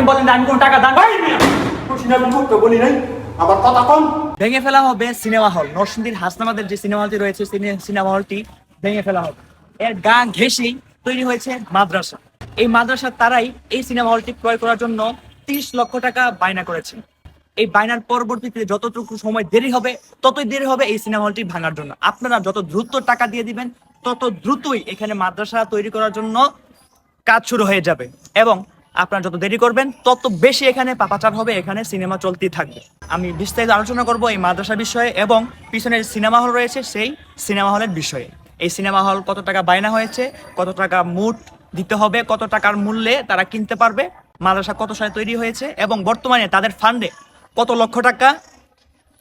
বলেন আমি কোন টাকা দান বলি নাই আবার কথা কম। ভেঙে ফেলা হবে সিনেমা হল। নরসিংদীর হাসনাবাদের যে সিনেমা হলটি রয়েছে সিনেমা হলটি ভেঙে ফেলা হবে। এর গা ঘেঁষেই তৈরি হয়েছে মাদ্রাসা। এই মাদ্রাসার তারাই এই সিনেমা হলটি ক্রয় করার জন্য 30 লক্ষ টাকা বায়না করেছে। এই বায়নার পরবর্তীতে যতটুকু সময় দেরি হবে ততই দেরি হবে এই সিনেমা হলটি ভাঙার জন্য। আপনারা যত দ্রুত টাকা দিয়ে দিবেন তত দ্রুতই এখানে মাদ্রাসা তৈরি করার জন্য কাজ শুরু হয়ে যাবে এবং আপনারা যত দেরি করবেন তত বেশি এখানে পাপাচার হবে, এখানে সিনেমা চলতেই থাকবে। আমি বিস্তারিত আলোচনা করব এই মাদ্রাসা বিষয়ে এবং পিছনে সিনেমা হল রয়েছে সেই সিনেমা হলের বিষয়ে। এই সিনেমা হল কত টাকা বায়না হয়েছে, কত টাকা মুট দিতে হবে, কত টাকার মূল্যে তারা কিনতে পারবে, মাদ্রাসা কত সালে তৈরি হয়েছে এবং বর্তমানে তাদের ফান্ডে কত লক্ষ টাকা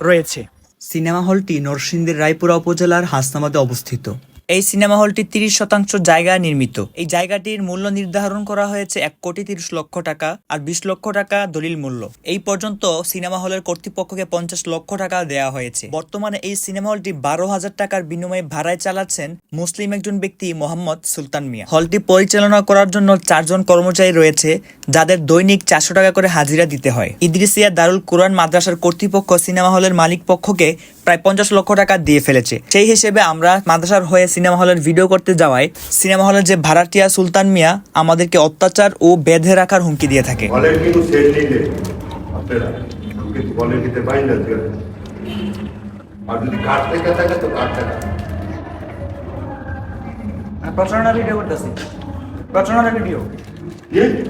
রয়েছে। সিনেমা হলটি নরসিংদীর রায়পুরা উপজেলার হাসনাবাদে অবস্থিত। এই সিনেমা হলটি 30% জায়গায় নির্মিত। এই জায়গাটির মূল্য নির্ধারণ করা হয়েছে 1,30,00,000 টাকা আর 20 লক্ষ টাকা দলিল মূল্য। এই পর্যন্ত সিনেমা হলের কর্তৃপক্ষকে 50 লক্ষ টাকা দেওয়া হয়েছে। বর্তমানে এই সিনেমা হলটি 12,000 টাকার বিনিময়ে ভাড়ায় চালাচ্ছেন মুসলিম একজন ব্যক্তি মোহাম্মদ সুলতান মিয়া। হলটি পরিচালনা করার জন্য 4 জন কর্মচারী রয়েছে যাদের দৈনিক 400 টাকা করে হাজিরা দিতে হয়। ইদ্রিসিয়া দারুল কুরআন মাদ্রাসার কর্তৃপক্ষ সিনেমা হলের মালিক পক্ষকে প্রায় 50 লক্ষ টাকা দিয়ে ফেলেছে। সেই হিসেবে আমরা মাদ্রাসার হয়ে সিনেমা হলের ভিডিও করতে যাওয়ায় সিনেমা হলের যে ভাড়াটিয়া সুলতান মিয়া আমাদেরকে অত্যাচার ও বেঁধে রাখার হুমকি দিয়ে থাকে। প্রচারণার ভিডিও করতেছি,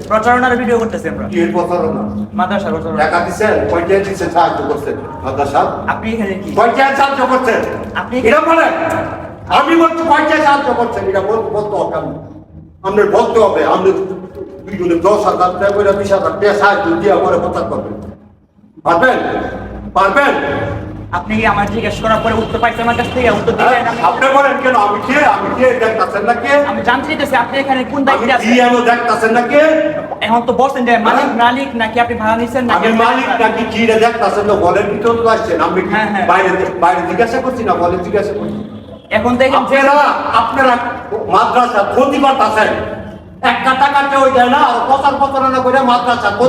প্রচারণার ভিডিও করতেছি আমরা। মাদ্রাসা টাকা দিচ্ছেন, পয়সা দিচ্ছেন, সাহায্য করছেন মাদ্রাসা। আপনি এখানে কি পয়সা সাহায্য করছেন? আপনি এটা বলেন। আমি বলছি পয়সা সাহায্য করছেন, এটা বলতে হবে। আমাদের বলতে হবে, আমাদের 10,000 টাকা করে 20,000 টাকা সাহায্য দিয়ে পরে প্রচার করবেন। পারবেন? পারবেন? আপনি কি আমার জিজ্ঞেস করার পরে উত্তর পাইছেন আমার কাছ থেকে? উত্তর দিবেন? আপনি বলেন কেন? আমি কে দেখতেছেন না কে? আমি জানতে চাইতেছি আপনি এখানে কোন দায়িত্বে আছেন? দেখতেছেন না কে? এখন তো বলছেন যে মালিক নাকি আপনি ভাড়া নিছেন নাকি? আমি মালিক নাকি কি দেখতেছেন না? বলেন কি তো আসছেন? আমি বাইরে জিজ্ঞাসা করছি না, বলেন জিজ্ঞাসা করছি। এখন দেখেন যে আপনারা মাদ্রাসা ক্ষতি করতেছেন।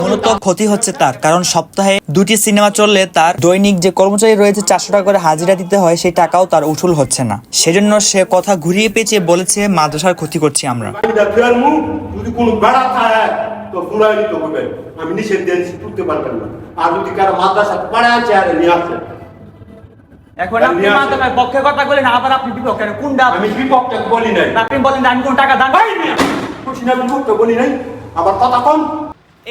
মূলত ক্ষতি হচ্ছে তার, কারণ সপ্তাহে 2টি সিনেমা চললে তার দৈনিক যে কর্মচারী রয়েছে 400 টাকা করে হাজিরা দিতে হয়, সেই টাকাও তার উসুল হচ্ছে না। সেজন্য সে কথা ঘুরিয়ে পেঁচিয়ে বলেছে মাদ্রাসার ক্ষতি করছি আমরা। যদি কোনো বেড়া থাকে তো পুরাই নিতে হবে, আমি নিষেধ দিয়েছি, তুলতে পারবেন না। আর যদি কারো মাদ্রাসা পাড়া আছে আর নিয়ে আসে। এখন আপনি মাদ্রাসার পক্ষে কথা বলেন, আবার আপনি বিপক্ষে কোনটা? আমি বিপক্ষে বলি নাই। আপনি বলেন আমি কোন টাকা দান বলি নাই, আবার কথা কম।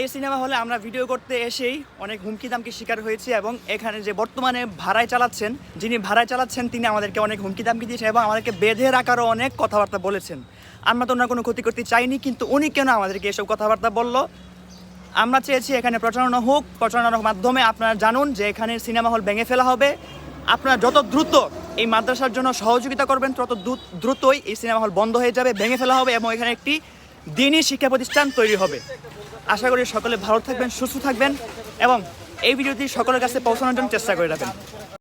এই সিনেমা হলে আমরা ভিডিও করতে এসেই অনেক হুমকি দামকি শিকার হয়েছে এবং এখানে যে বর্তমানে ভাড়ায় চালাচ্ছেন, যিনি ভাড়ায় চালাচ্ছেন তিনি আমাদেরকে অনেক হুমকি দামকি দিয়েছেন এবং আমাদেরকে বেঁধে রাখারও অনেক কথাবার্তা বলেছেন। আমরা তো ওনার কোনো ক্ষতি করতে চাইনি, কিন্তু উনি কেন আমাদেরকে এসব কথাবার্তা বলল? আমরা চেয়েছি এখানে প্রচারণা হোক, প্রচারণার মাধ্যমে আপনারা জানুন যে এখানে সিনেমা হল ভেঙে ফেলা হবে। আপনারা যত দ্রুত এই মাদ্রাসার জন্য সহযোগিতা করবেন তত দ্রুতই এই সিনেমা হল বন্ধ হয়ে যাবে, ভেঙে ফেলা হবে এবং এখানে একটি দিনই শিক্ষা প্রতিষ্ঠান তৈরি হবে। আশা করি সকলে ভালো থাকবেন, সুস্থ থাকবেন এবং এই ভিডিওটি সকলের কাছে পৌঁছানোর জন্য চেষ্টা করে রাখবেন।